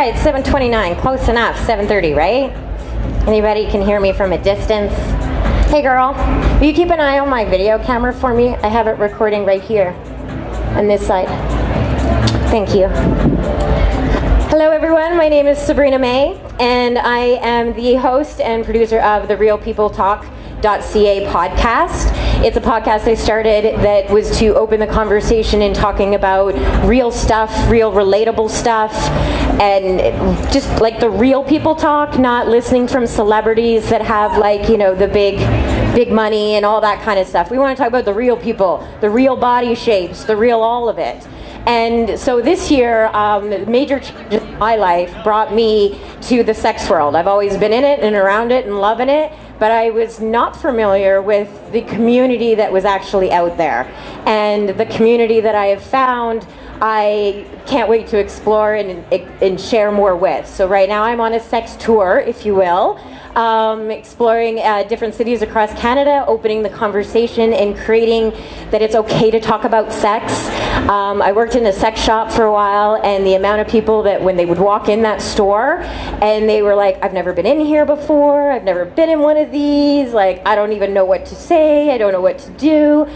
right, 7:29, close enough, 7:30, right? Anybody can hear me from a distance? Hey girl, will you keep an eye on my video camera for me? I have it recording right here on this side. Thank you. Hello everyone, my name is Sabrina May, and I am the host and producer of the RealPeopleTalk.ca podcast. It's a podcast I started that was to open the conversation in talking about real stuff, real relatable stuff, and just like the real people talk, not listening from celebrities that have like, you know, the big money and all that kind of stuff. We want to talk about the real people, the real body shapes, the real all of it. And so this year, major changes in my life brought me to the sex world. I've always been in it and around it and loving it, but I was not familiar with the community that was actually out there. And the community that I have found, I can't wait to explore and share more with. So right now I'm on a sex tour, if you will, exploring different cities across Canada, opening the conversation and creating that it's okay to talk about sex. I worked in a sex shop for a while, and the amount of people that when they would walk in that store and they were like, I've never been in here before, I've never been in one of these, like I don't even know what to say, I don't know what to do.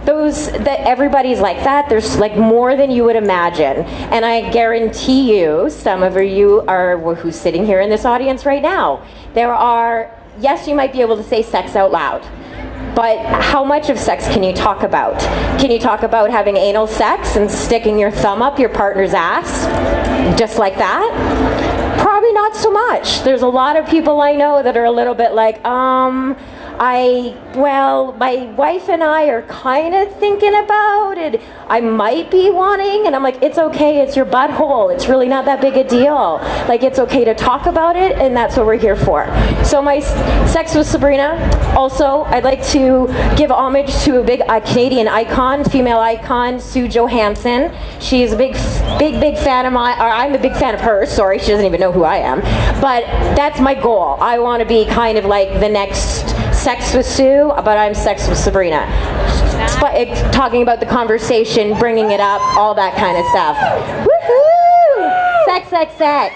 That everybody's like that. There's like more than you would imagine, and I guarantee you, some of you are who's sitting here in this audience right now. There are, yes, you might be able to say sex out loud, but how much of sex can you talk about? Can you talk about having anal sex and sticking your thumb up your partner's ass, just like that? Probably not so much. There's a lot of people I know that are a little bit like, my wife and I are kind of thinking about it. I might be wanting, and I'm like, it's okay, it's your butthole. It's really not that big a deal. Like, it's okay to talk about it, and that's what we're here for. So my Sex with Sabrina. Also, I'd like to give homage to a big Canadian icon, female icon, Sue Johansson. She's a big fan of mine, or I'm a big fan of hers. Sorry, she doesn't even know who I am. But that's my goal. I want to be kind of like the next Sex with Sue, but I'm Sex with Sabrina. Talking about the conversation, bringing it up, all that kind of stuff. Woohoo! Sex, sex, sex.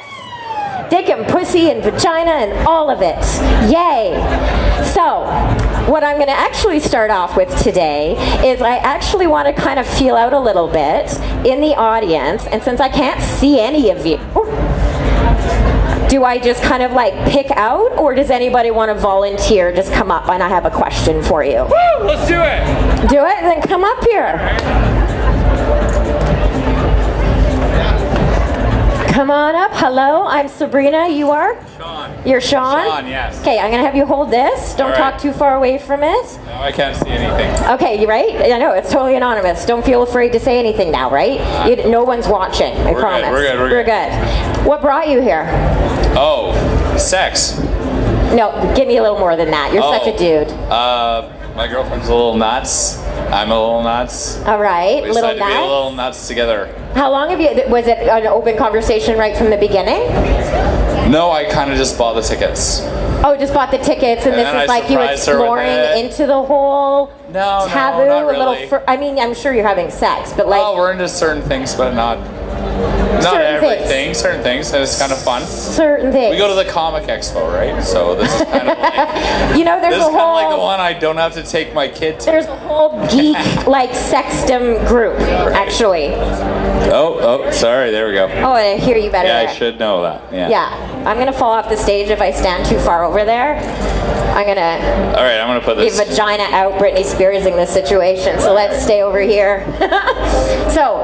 Dick and pussy and vagina and all of it. Yay! So, what I'm going to actually start off with today is I actually want to kind of feel out a little bit in the audience, and since I can't see any of you, do I just kind of like pick out, or does anybody want to volunteer, just come up and I have a question for you? Woo! Let's do it! Do it? Then come up here. Come on up. Hello, I'm Sabrina. You are? Sean. You're Sean? Sean, yes. Okay, I'm going to have you hold this. Don't talk too far away from it. No, I can't see anything. Okay, you right? I know, it's totally anonymous. Don't feel afraid to say anything now, right? No one's watching, I promise. We're good. What brought you here? Oh, sex. No, give me a little more than that. You're such a dude. My girlfriend's a little nuts. I'm a little nuts. All right, We little decided to be a little nuts together. How long have you, was it an open conversation right from the beginning? No, I kind of just bought the tickets. Oh, just bought the tickets, and this is like you exploring into the whole taboo? No, not really. I mean, I'm sure you're having sex, but like... Well, we're into certain things, but not everything. Certain things, and it's kind of fun. Certain things. We go to the Comic Expo, right? So this is kind of like... You know, there's a whole... This is kind of like the one I don't have to take my kid to. There's a whole geek, like, sexdom group, actually. Oh, sorry, there we go. Oh, I hear you better there. I should know that, Yeah, I'm going to fall off the stage if I stand too far over there. I'm going to... All right, I'm going to put this... Be vagina out Britney Spearsing this situation, so let's stay over here. So,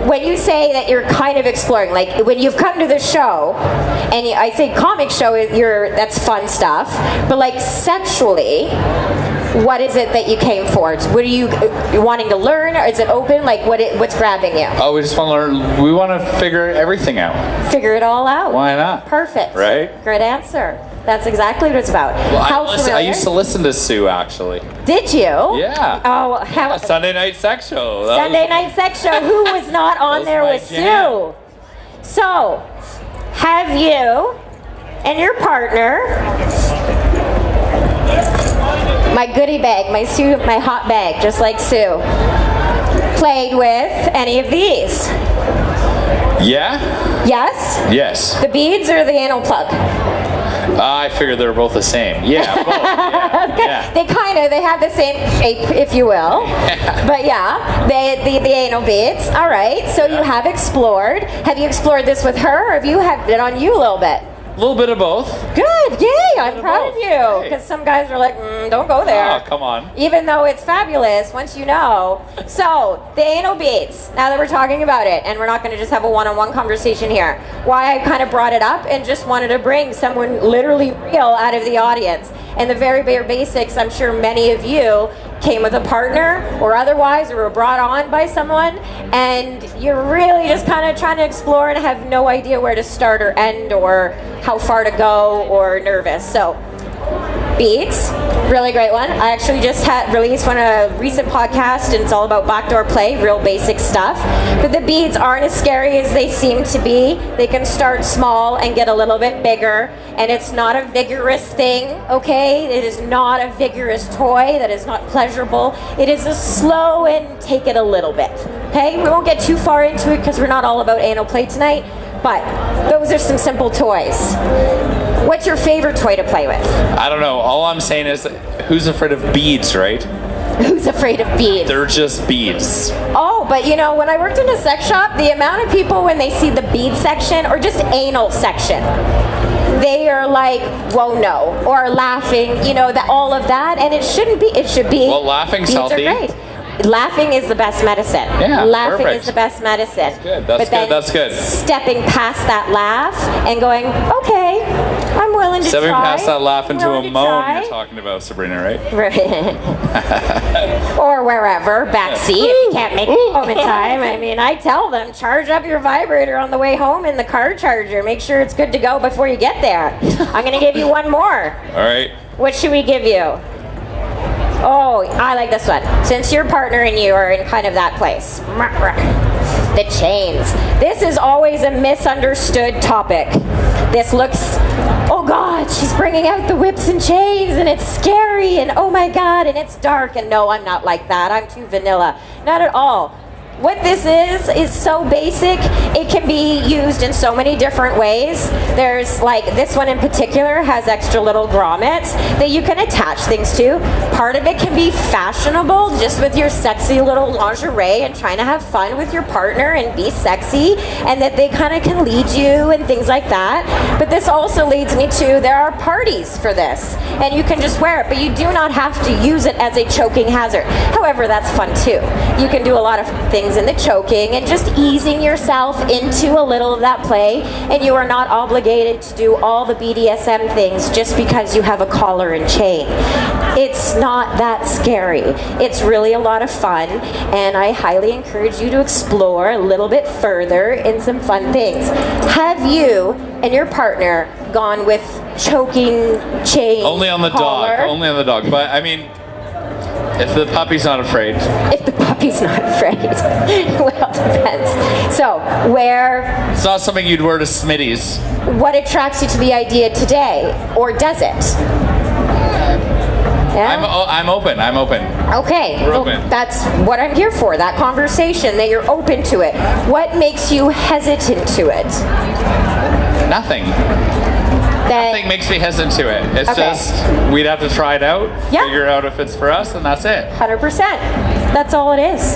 when you say that you're kind of exploring, like when you've come to the show, and I say comic show, that's fun stuff, but like sexually, what is it that you came for? What are you wanting to learn, or is it open? Like what's grabbing you? Oh, we just want to learn. We want to figure everything out. Figure it all out. Why not? Perfect. Right? Great answer. That's exactly what it's about. Well, I used to listen to Sue, actually. Did you? Yeah. Oh, Sunday Night Sex Show. Sunday Night Sex Show. Who was not on there with Sue? So, have you and your partner, my goodie bag, my hot bag, just like Sue, played with any of these? Yeah. Yes? Yes. The beads or the anal plug? I figured they were both the same. Yeah, both. Yeah. They have the same shape, if you will. But yeah, the anal beads. All right, so you have explored. Have you explored this with her, or have you had it on you a little bit? A little bit of both. Good, yay, I'm proud of you. Because some guys are like, don't go there. Oh, come on. Even though it's fabulous, once you know. So, the anal beads, now that we're talking about it, and we're not going to just have a one-on-one conversation here, why I kind of brought it up and just wanted to bring someone literally real out of the audience. And the very bare basics, I'm sure many of you came with a partner or otherwise, or were brought on by someone, and you're really just kind of trying to explore and have no idea where to start or end or how far to go, or nervous. So beads, really great one. I actually just released a recent podcast, and it's all about backdoor play, real basic stuff. But the beads aren't as scary as they seem to be. They can start small and get a little bit bigger, and it's not a vigorous thing, okay? It is not a vigorous toy that is not pleasurable. It is a slow and take it a little bit, okay? We won't get too far into it because we're not all about anal play tonight, but those are some simple toys. What's your favorite toy to play with? I don't know. All I'm saying is, who's afraid of beads, right? Who's afraid of beads? They're just beads. Oh, but you know, when I worked in a sex shop, the amount of people when they see the bead section or just anal section, they are like, whoa, no, or laughing, you know, that all of that, and it shouldn't be. It should be. Well, laughing's beads healthy. Are great. Laughing is the best medicine. Yeah, laughing perfect. is the best medicine. That's good. That's but then good. That's good. Stepping past that laugh and going, okay, I'm willing to Stepping try. past that laugh into a Willing to moan try. you're talking about, Sabrina, right? Or wherever, backseat, if you can't make it home in time. I mean, I tell them, charge up your vibrator on the way home in the car charger. Make sure it's good to go before you get there. I'm going to give you one more. All right. What should we give you? Oh, I like this one. Since your partner and you are in kind of that place. The chains. This is always a misunderstood topic. This looks, oh God, she's bringing out the whips and chains, and it's scary, and oh my God, and it's dark. And no, I'm not like that. I'm too vanilla. Not at all. What this is so basic. It can be used in so many different ways. There's like this one in particular has extra little grommets that you can attach things to. Part of it can be fashionable, just with your sexy little lingerie and trying to have fun with your partner and be sexy, and that they kind of can lead you and things like that. But this also leads me to, there are parties for this, and you can just wear it, but you do not have to use it as a choking hazard. However, that's fun too. You can do a lot of things in the choking and just easing yourself into a little of that play, and you are not obligated to do all the BDSM things just because you have a collar and chain. It's not that scary. It's really a lot of fun, and I highly encourage you to explore a little bit further in some fun things. Have you and your partner gone with choking, chain, Only on the collar? dog. Only on the dog. But I mean, if the puppy's not afraid. If the puppy's not afraid. Well, it depends. So, It's not something you'd wear to Smitty's. what attracts you to the idea today? Or does it? Yeah? I'm open. I'm open. Okay. We're Well, open. that's what I'm here for, that conversation, that you're open to it. What makes you hesitant to it? Nothing. That, Nothing makes me hesitant to it. It's Okay. just, we'd have to try it out, Yeah. figure out if it's for us, and that's it. 100%. That's all it is.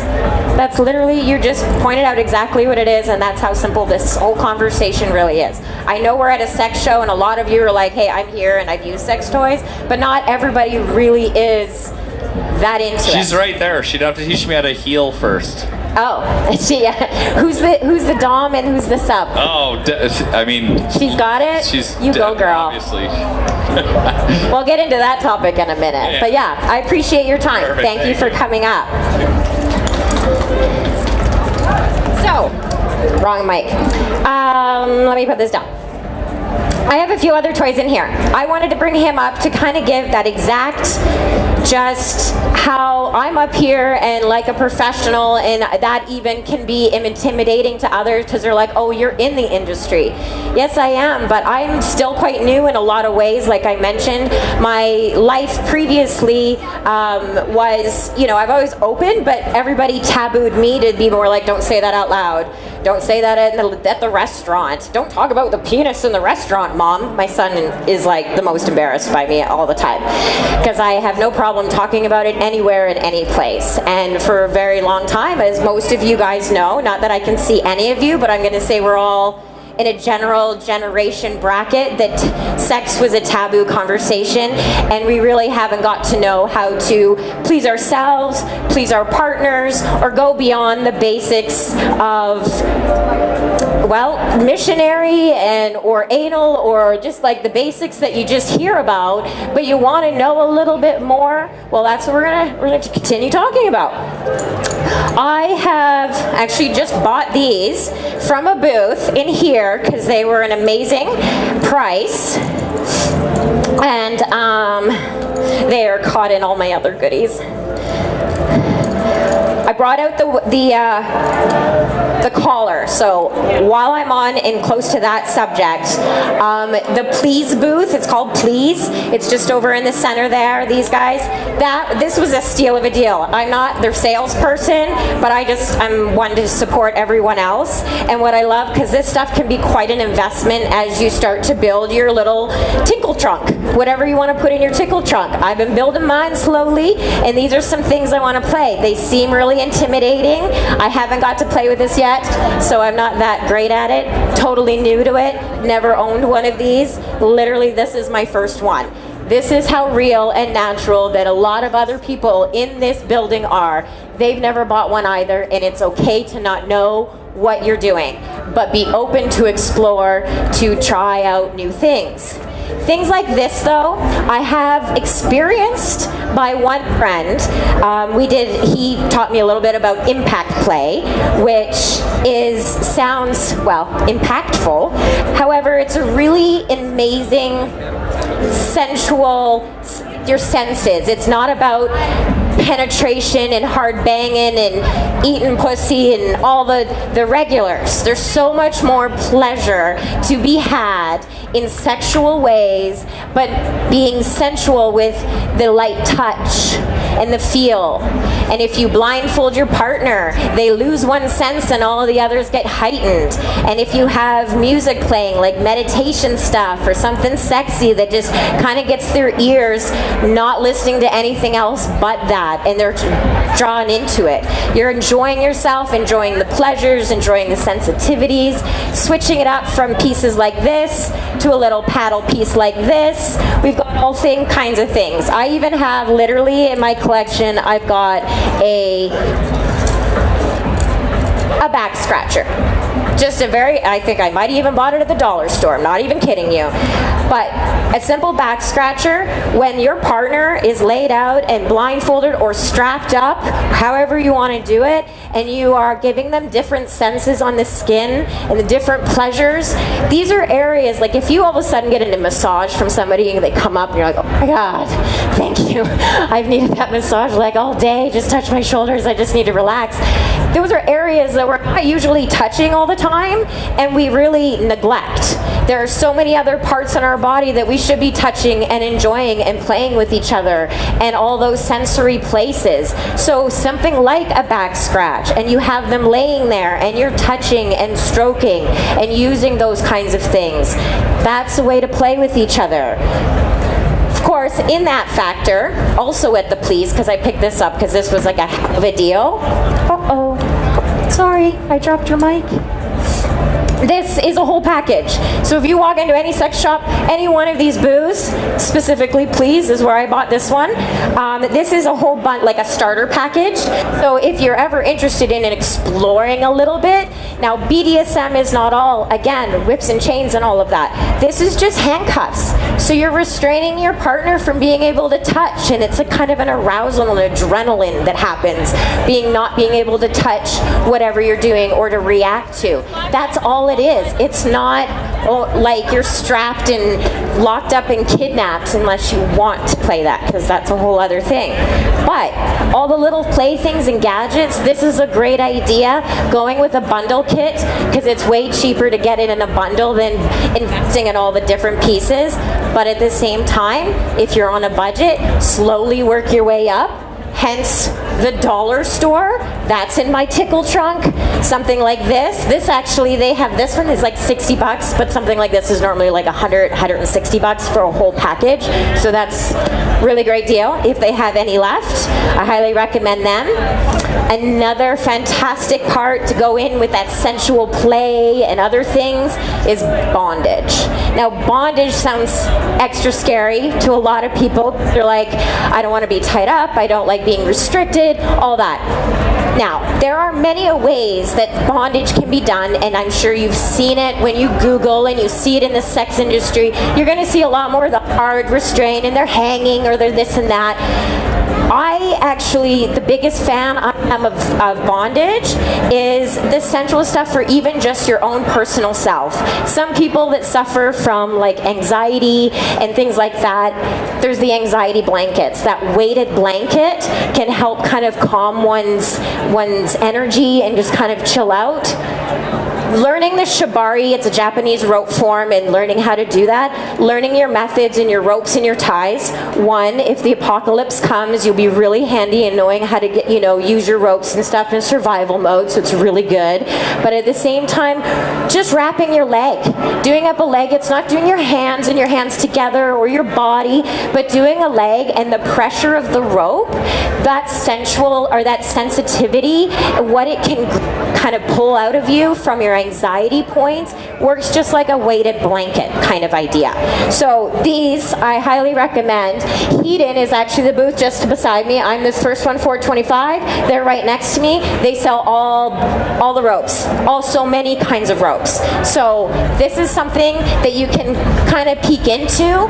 That's literally, you just pointed out exactly what it is, and that's how simple this whole conversation really is. I know we're at a sex show, and a lot of you are like, hey, I'm here and I've used sex toys, but not everybody really is that into it. She's right there. She'd have to teach me how to heel first. Oh, who's the dom and who's the sub? Oh, I mean, She's got it? she's You go, girl. obviously. We'll get into that topic in a minute. Yeah. But yeah, I appreciate your time. Perfect, Thank you for coming up. So, wrong mic. Let me put this down. I have a few other toys in here. I wanted to bring him up to kind of give that exact, just how I'm up here and like a professional, and that even can be intimidating to others because they're like, oh, you're in the industry. Yes, I am, but I'm still quite new in a lot of ways. Like I mentioned, my life previously was, I've always opened, but everybody tabooed me to be more like, don't say that out loud. Don't say that at the restaurant. Don't talk about the penis in the restaurant, Mom. My son is like the most embarrassed by me all the time because I have no problem talking about it anywhere in any place. And for a very long time, as most of you guys know, not that I can see any of you, but I'm going to say we're all in a general generation bracket that sex was a taboo conversation, and we really haven't got to know how to please ourselves, please our partners, or go beyond the basics of, well, missionary or anal, or just like the basics that you just hear about, but you want to know a little bit more. Well, that's what we're gonna continue talking about. I have actually just bought these from a booth in here because they were an amazing price, and they are caught in all my other goodies. I brought out the collar, so while I'm on and close to that subject, the Please booth, it's called Please, it's just over in the center there, these guys, this was a steal of a deal. I'm not their salesperson, but I'm one to support everyone else, and what I love, because this stuff can be quite an investment as you start to build your little tinkle trunk, whatever you want to put in your tinkle trunk. I've been building mine slowly, and these are some things I want to play. They seem really intimidating. I haven't got to play with this yet, so I'm not that great at it. Totally new to it. Never owned one of these. Literally, this is my first one. This is how real and natural that a lot of other people in this building are. They've never bought one either, and it's okay to not know what you're doing, but be open to explore, to try out new things. Things like this, though, I have experienced by one friend. He taught me a little bit about impact play, which sounds, well, impactful. However, it's a really amazing, sensual, your senses. It's not about penetration and hard banging and eating pussy and all the regulars. There's so much more pleasure to be had in sexual ways, but being sensual with the light touch and the feel. And if you blindfold your partner, they lose one sense and all of the others get heightened. And if you have music playing, like meditation stuff or something sexy that just kind of gets their ears not listening to anything else but that, and they're drawn into it. You're enjoying yourself, enjoying the pleasures, enjoying the sensitivities, switching it up from pieces like this to a little paddle piece like this. We've got all kinds of things. I even have, literally in my collection, I've got a back scratcher. Just I think I might even bought it at the dollar store. I'm not even kidding you. But a simple back scratcher, when your partner is laid out and blindfolded or strapped up, however you want to do it, and you are giving them different senses on the skin and the different pleasures, these are areas, like if you all of a sudden get a massage from somebody and they come up and you're like, oh my God, thank you. I've needed that massage like all day. Just touch my shoulders. I just need to relax. Those are areas that we're not usually touching all the time, and we really neglect. There are so many other parts in our body that we should be touching and enjoying and playing with each other, and all those sensory places. So something like a back scratch, and you have them laying there and you're touching and stroking and using those kinds of things. That's the way to play with each other. Of course, in that factor, also at the Please, because I picked this up because this was like a heck of a deal. Uh-oh. Sorry, I dropped your mic. This is a whole package. So if you walk into any sex shop, any one of these booths, specifically Please is where I bought this one. This is a whole bunch, like a starter package. So if you're ever interested in exploring a little bit, now BDSM is not all, again, whips and chains and all of that. This is just handcuffs. So you're restraining your partner from being able to touch, and it's a kind of an arousal and adrenaline that happens, not being able to touch whatever you're doing or to react to. That's all it is. It's not like you're strapped and locked up and kidnapped unless you want to play that, because that's a whole other thing. But all the little playthings and gadgets, this is a great idea, going with a bundle kit, because it's way cheaper to get it in a bundle than investing in all the different pieces. But at the same time, if you're on a budget, slowly work your way up. Hence the dollar store That's in my tickle trunk. Something like this. This actually, they have, this one is like $60, but something like this is normally like $160 for a whole package. So that's really great deal. If they have any left, I highly recommend them. Another fantastic part to go in with that sensual play and other things is bondage. Now, bondage sounds extra scary to a lot of people. They're like, I don't want to be tied up, I don't like being restricted, all that. Now, there are many ways that bondage can be done, and I'm sure you've seen it when you Google and you see it in the sex industry. You're going to see a lot more of the hard restraint, and they're hanging or they're this and that. I actually, the biggest fan I am of bondage is the sensual stuff for even just your own personal self. Some people that suffer from like anxiety and things like that, there's the anxiety blankets. That weighted blanket can help kind of calm one's energy and just kind of chill out. Learning the shibari, it's a Japanese rope form, and learning how to do that. Learning your methods and your ropes and your ties. One, if the apocalypse comes, you'll be really handy in knowing how to get, use your ropes and stuff in survival mode, so it's really good. But at the same time, just wrapping your leg. Doing up a leg, it's not doing your hands and your hands together or your body, but doing a leg and the pressure of the rope, that sensual or that sensitivity, what it can kind of pull out of you from your anxiety points, works just like a weighted blanket kind of idea. So these I highly recommend. Hedon is actually the booth just beside me. I'm this first one, 425. They're right next to me. They sell all the ropes, so many kinds of ropes. So this is something that you can kind of peek into,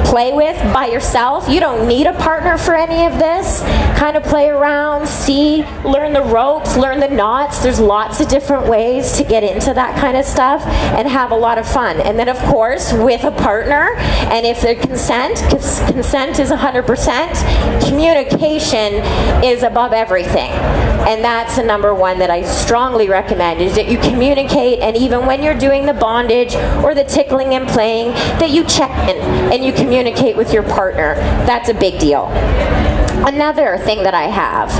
play with by yourself. You don't need a partner for any of this. Kind of play around, see, learn the ropes, learn the knots. There's lots of different ways to get into that kind of stuff and have a lot of fun. And then of course with a partner, and if there's consent, because consent is 100%, communication is above everything. And that's the number one that I strongly recommend, is that you communicate, and even when you're doing the bondage or the tickling and playing, that you check in and you communicate with your partner. That's a big deal. Another thing that I have,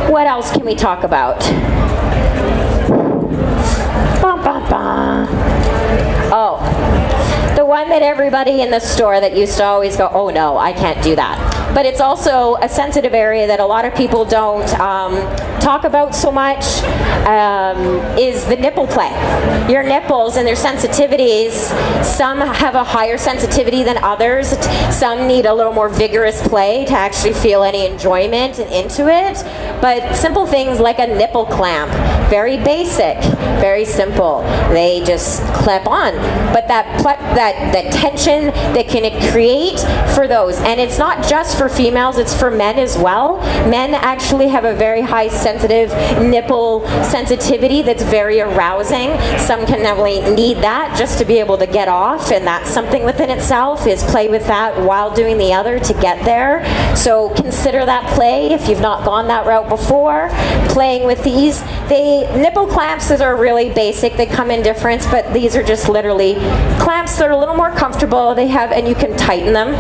what else can we talk about? Oh, the one that everybody in the store that used to always go, oh no, I can't do that. But it's also a sensitive area that a lot of people don't talk about so much, is the nipple play. Your nipples and their sensitivities, some have a higher sensitivity than others. Some need a little more vigorous play to actually feel any enjoyment and into it. But simple things like a nipple clamp, very basic, very simple. They just clamp on. But that tension that can it create for those, and it's not just for females, it's for men as well. Men actually have a very high sensitive nipple sensitivity that's very arousing. Some can only need that just to be able to get off, and that's something within itself, is play with that while doing the other to get there. So consider that play if you've not gone that route before. Playing with these, nipple clamps are really basic. They come in difference, but these are just literally clamps that are a little more comfortable. They have, and you can tighten them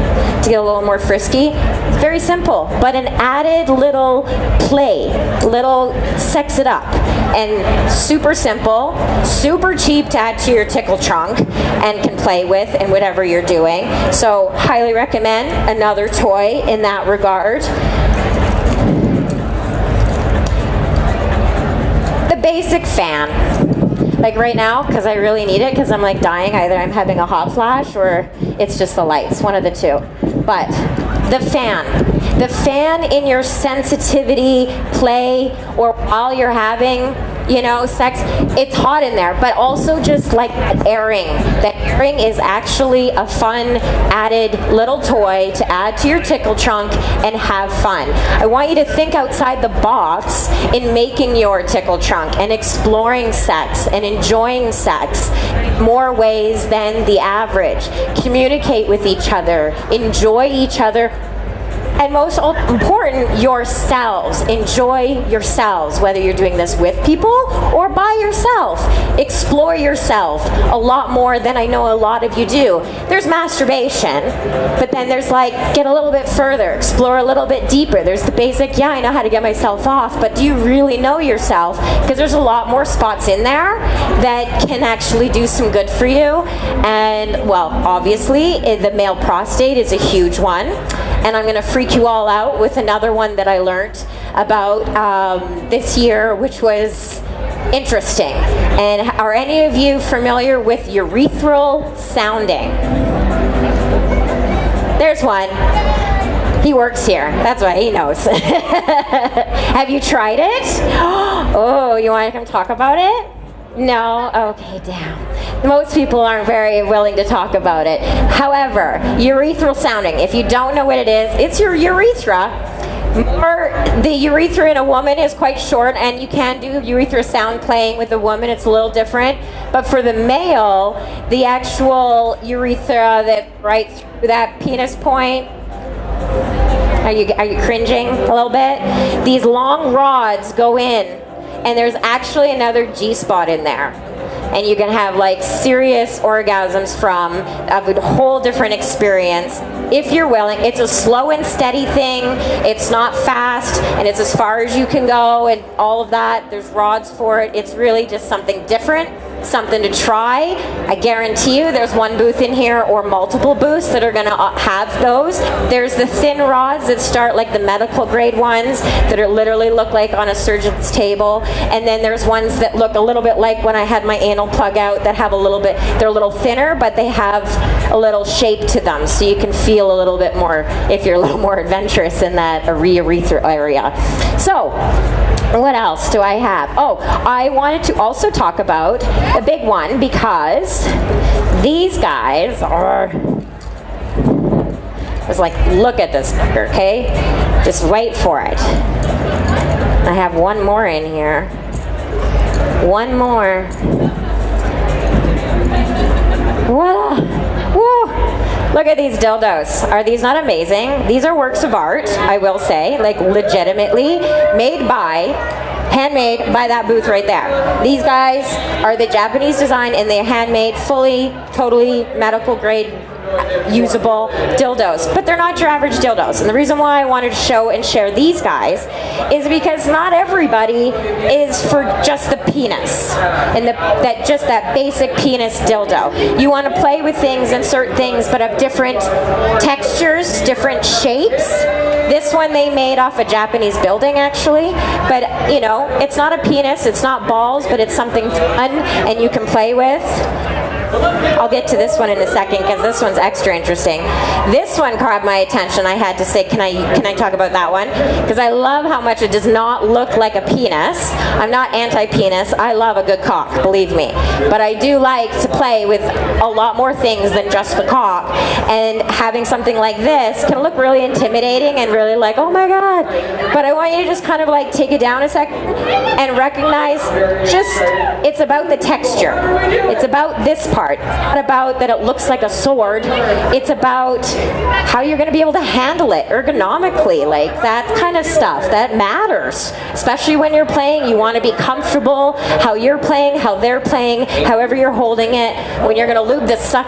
to get a little more frisky. Very simple, but an added little play, little sex it up, and super simple, super cheap to add to your tickle trunk and can play with in whatever you're doing. So highly recommend another toy in that regard. The basic fan. Like right now, because I really need it, because I'm like dying. Either I'm having a hot flash or it's just the lights, one of the two. But the fan in your sensitivity play, or while you're having, sex, it's hot in there, but also just like airing. That airing is actually a fun added little toy to add to your tickle trunk and have fun. I want you to think outside the box in making your tickle trunk and exploring sex and enjoying sex more ways than the average. Communicate with each other, enjoy each other And most important, yourselves. Enjoy yourselves, whether you're doing this with people or by yourself. Explore yourself a lot more than I know a lot of you do. There's masturbation, but then there's like, get a little bit further, explore a little bit deeper. There's the basic, yeah, I know how to get myself off, but do you really know yourself? Because there's a lot more spots in there that can actually do some good for you. And, well, obviously, the male prostate is a huge one. And I'm going to freak you all out with another one that I learned about this year, which was interesting. And are any of you familiar with urethral sounding? There's one. He works here. That's why he knows. Have you tried it? Oh, you want to come talk about it? No? Okay, damn. Most people aren't very willing to talk about it. However, urethral sounding, if you don't know what it is, it's your urethra. The urethra in a woman is quite short, and you can do urethra sound playing with a woman. It's a little different. But for the male, the actual urethra that right through that penis point, are you cringing a little bit? These long rods go in, and there's actually another G-spot in there. And you can have like serious orgasms from a whole different experience if you're willing. It's a slow and steady thing. It's not fast, and it's as far as you can go and all of that. There's rods for it. It's really just something different, something to try. I guarantee you there's one booth in here or multiple booths that are going to have those. There's the thin rods that start like the medical grade ones that are literally look like on a surgeon's table, and then there's ones that look a little bit like when I had my anal plug out that have a little bit, they're a little thinner, but they have a little shape to them, so you can feel a little bit more if you're a little more adventurous in that urethra area. So what else do I have? Oh, I wanted to also talk about the big one, because these guys are, it's like, look at this, okay? Just wait for it. I have one more in here. One more. Voila. Woo. Look at these dildos. Are these not amazing? These are works of art, I will say, like legitimately handmade by that booth right there. These guys are the Japanese design, and they're handmade, fully, totally medical grade, usable dildos. But they're not your average dildos. And the reason why I wanted to show and share these guys is because not everybody is for just the penis and that basic penis dildo. You want to play with things, insert things, but of different textures, different shapes. This one they made off a Japanese building, actually. But, you know, it's not a penis, it's not balls, but it's something fun and you can play with. I'll get to this one in a second because this one's extra interesting. This one caught my attention. I had to say, can I talk about that one? Because I love how much it does not look like a penis. I'm not anti-penis. I love a good cock, believe me. But I do like to play with a lot more things than just the cock. And having something like this can look really intimidating and really like, oh my God. But I want you to just kind of like take it down a second and recognize it's about the texture. It's about this part. It's not about that it looks like a sword. It's about how you're going to be able to handle it ergonomically, like that kind of stuff. That matters, especially when you're playing. You want to be comfortable how you're playing, how they're playing, however you're holding it. When you're going to lube this up,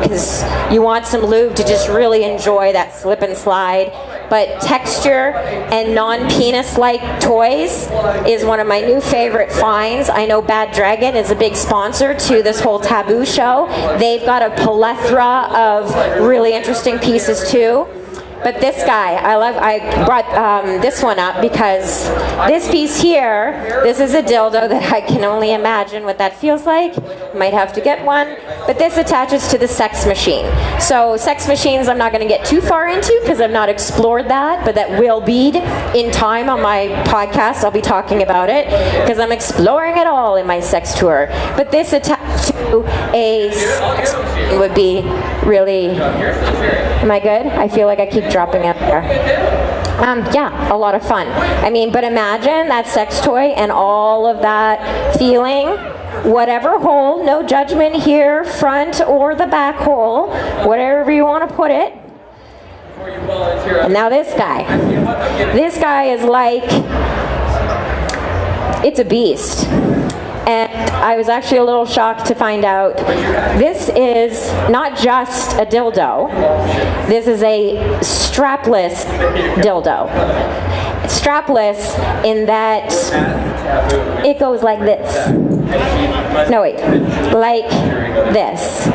because you want some lube to just really enjoy that slip and slide. But texture and non-penis-like toys is one of my new favorite finds. I know Bad Dragon is a big sponsor to this whole Taboo show. They've got a plethora of really interesting pieces too. But this guy, I brought this one up because this piece here, this is a dildo that I can only imagine what that feels like. Might have to get one. But this attaches to the sex machine. So sex machines I'm not going to get too far into because I've not explored that, but that will be in time on my podcast. I'll be talking about it because I'm exploring it all in my sex tour. But this attached to a sex machine would be really, am I good? I feel like I keep dropping out there. Yeah, a lot of fun. I mean, but imagine that sex toy and all of that feeling. Whatever hole, no judgment here, front or the back hole, whatever you want to put it. And now this guy. This guy is like, it's a beast. And I was actually a little shocked to find out this is not just a dildo. This is a strapless dildo. Strapless in that it goes like this. No, wait. Like this.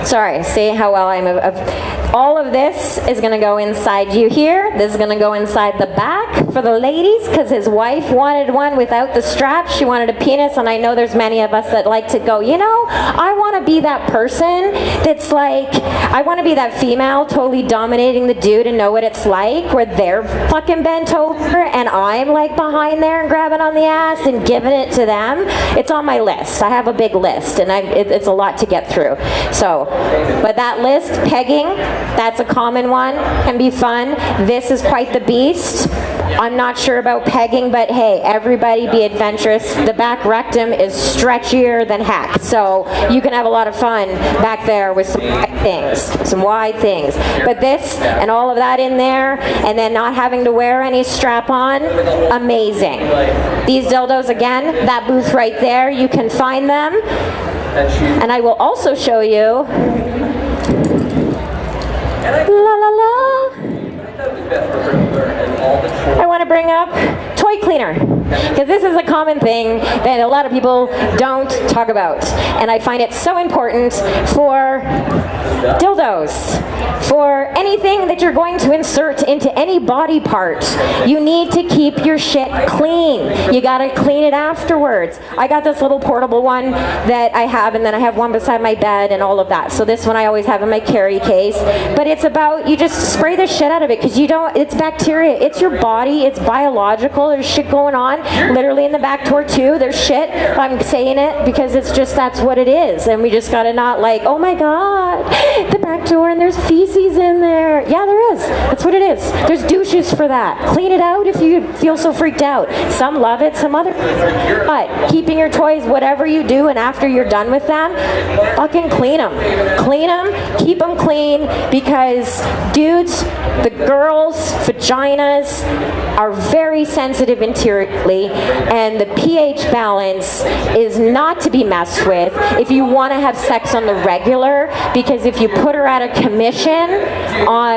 Sorry, see how well I'm... all of this is going to go inside you here. This is going to go inside the back for the ladies, because his wife wanted one without the strap. She wanted a penis, and I know there's many of us that like to go, you know, I want to be that person that's like, I want to be that female totally dominating the dude and know what it's like, where they're fucking bent over and I'm like behind there and grabbing on the ass and giving it to them. It's on my list. I have a big list, and it's a lot to get through. So, but that list, pegging, that's a common one, can be fun. This is quite the beast. I'm not sure about pegging, but hey, everybody be adventurous. The back rectum is stretchier than heck, so you can have a lot of fun back there with some wide things. But this and all of that in there, and then not having to wear any strap on, amazing. These dildos, again, that booth right there, you can find them. And I will also show you, la la la, I want to bring up toy cleaner, because this is a common thing that a lot of people don't talk about, and I find it so important for dildos, for anything that you're going to insert into any body part. You need to keep your shit clean. You gotta clean it afterwards. I got this little portable one that I have, and then I have one beside my bed and all of that. So this one I always have in my carry case. But it's about, you just spray the shit out of it, because you don't, it's bacteria. It's your body. It's biological. There's shit going on. Literally in the back door too. There's shit. I'm saying it because it's just, that's what it is. And we just gotta not like, oh my God, the back door and there's feces in there. Yeah, there is. That's what it is. There's douches for that. Clean it out if you feel so freaked out. Some love it, some other. But keeping your toys, whatever you do, and after you're done with them, fucking clean them. Clean them, keep them clean, because dudes, the girls' vaginas are very sensitive interiorly, and the pH balance is not to be messed with if you want to have sex on the regular, because if you put her at a commission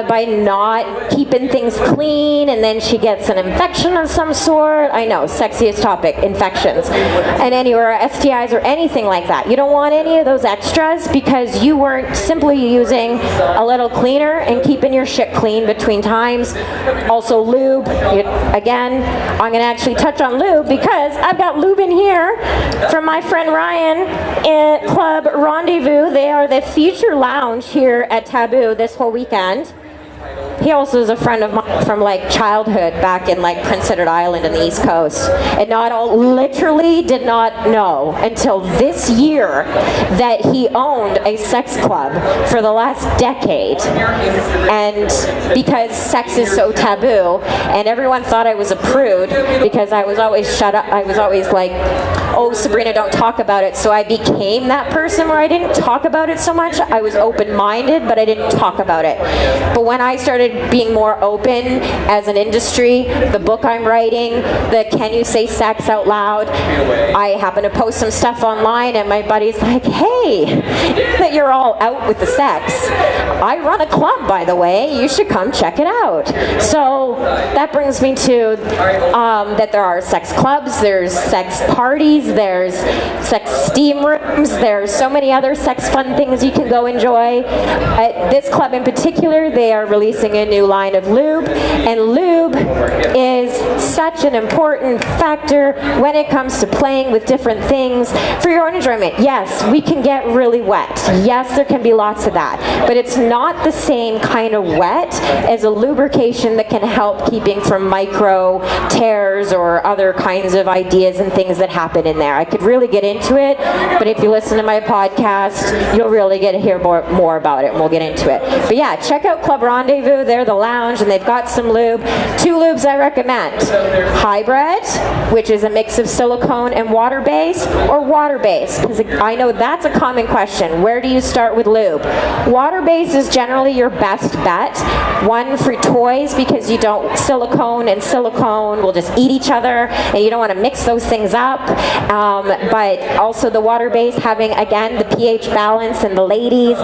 by not keeping things clean, and then she gets an infection of some sort. I know, sexiest topic, infections, and anywhere, STIs or anything like that. You don't want any of those extras because you weren't simply using a little cleaner and keeping your shit clean between times. Also lube. Again, I'm going to actually touch on lube because I've got lube in here from my friend Ryan at Club Rendezvous. They are the feature lounge here at Taboo this whole weekend. He also is a friend of mine from like childhood back in like Prince Edward Island in the East Coast. And literally did not know until this year that he owned a sex club for the last decade. And because sex is so taboo, and everyone thought I was a prude because I was always shut up. I was always like, oh, Sabrina, don't talk about it. So I became that person where I didn't talk about it so much. I was open-minded, but I didn't talk about it. But when I started being more open as an industry, the book I'm writing, the Can You Say Sex Out Loud, I happen to post some stuff online, and my buddy's like, hey, that you're all out with the sex. I run a club, by the way. You should come check it out. So that brings me to that there are sex clubs, there's sex parties, there's sex steam rooms, there's so many other sex fun things you can go enjoy. At this club in particular, they are releasing a new line of lube, and lube is such an important factor when it comes to playing with different things for your own enjoyment. Yes, we can get really wet. Yes, there can be lots of that, but it's not the same kind of wet as a lubrication that can help keeping from micro tears or other kinds of ideas and things that happen in there. I could really get into it, but if you listen to my podcast, you'll really get to hear more about it, and we'll get into it. But yeah, check out Club Rendezvous. they're the lounge and they've got some lube. 2 lubes I recommend. Hybrid, which is a mix of silicone and water-based, or water-based, because I know that's a common question. Where do you start with lube? Water-based is generally your best bet. One for toys, because you don't, silicone and silicone will just eat each other, and you don't want to mix those things up. But also the water-based, having, again, the pH balance, and the ladies,